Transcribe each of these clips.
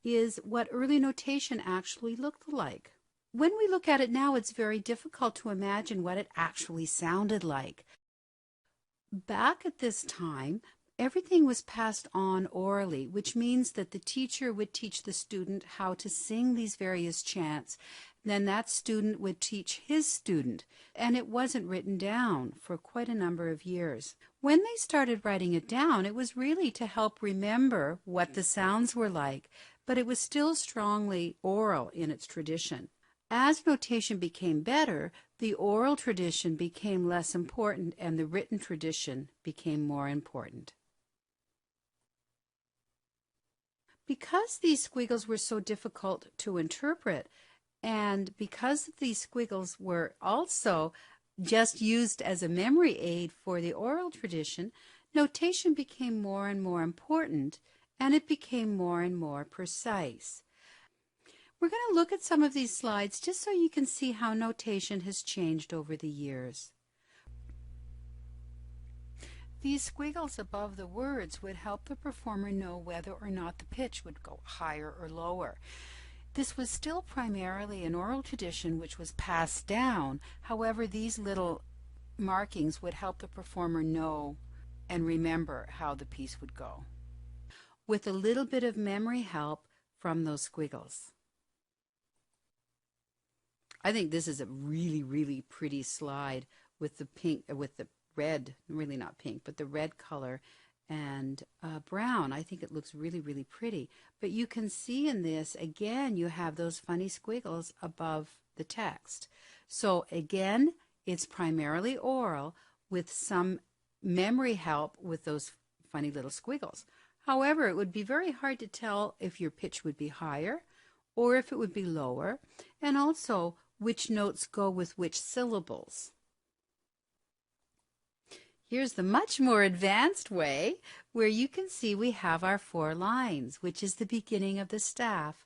is what early notation actually looked like. When we look at it now, it's very difficult to imagine what it actually sounded like. Back at this time, everything was passed on orally, which means that the teacher would teach the student how to sing these various chants. Then that student would teach his student, and it wasn't written down for quite a number of years. When they started writing it down, it was really to help remember what the sounds were like, but it was still strongly oral in its tradition. As notation became better, the oral tradition became less important and the written tradition became more important. Because these squiggles were so difficult to interpret, and because these squiggles were also just used as a memory aid for the oral tradition, notation became more and more important, and it became more and more precise. We're going to look at some of these slides just so you can see how notation has changed over the years. These squiggles above the words would help the performer know whether or not the pitch would go higher or lower. This was still primarily an oral tradition which was passed down. However, these little markings would help the performer know and remember how the piece would go, with a little bit of memory help from those squiggles. I think this is a really, really pretty slide with the pink, with the red, really not pink, but the red color and brown. I think it looks really, really pretty. But you can see in this, again, you have those funny squiggles above the text. So again, it's primarily oral with some memory help with those funny little squiggles. However, it would be very hard to tell if your pitch would be higher or if it would be lower, and also which notes go with which syllables. Here's the much more advanced way where you can see we have our 4 lines, which is the beginning of the staff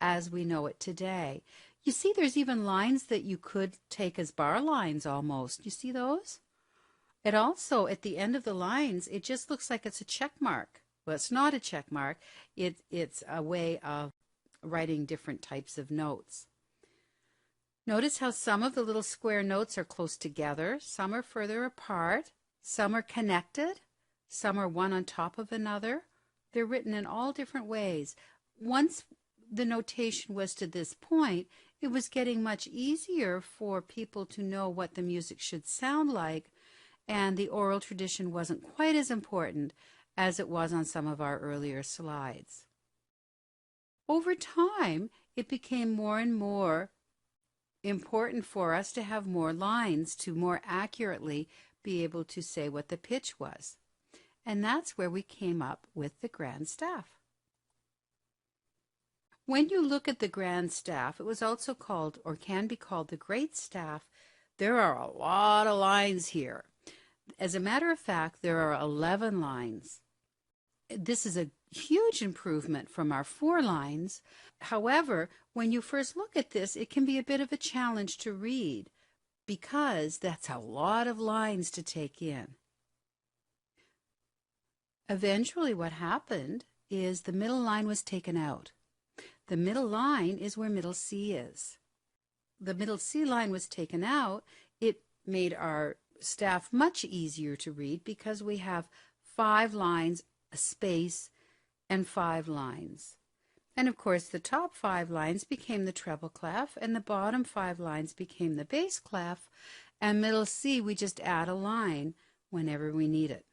as we know it today. You see there's even lines that you could take as bar lines almost. You see those? It also, at the end of the lines, it just looks like it's a check mark. Well, it's not a check mark. It's a way of writing different types of notes. Notice how some of the little square notes are close together, some are further apart, some are connected, some are one on top of another. They're written in all different ways. Once the notation was to this point, it was getting much easier for people to know what the music should sound like, and the oral tradition wasn't quite as important as it was on some of our earlier slides. Over time, it became more and more important for us to have more lines to more accurately be able to say what the pitch was. And that's where we came up with the grand staff. When you look at the grand staff, it was also called, or can be called, the great staff. There are a lot of lines here. As a matter of fact, there are 11 lines. This is a huge improvement from our 4 lines. However, when you first look at this, it can be a bit of a challenge to read because that's a lot of lines to take in. Eventually what happened is the middle line was taken out. The middle line is where middle C is. The middle C line was taken out. It made our staff much easier to read because we have 5 lines, a space, and 5 lines. And of course the top 5 lines became the treble clef and the bottom 5 lines became the bass clef, and middle C we just add a line whenever we need it.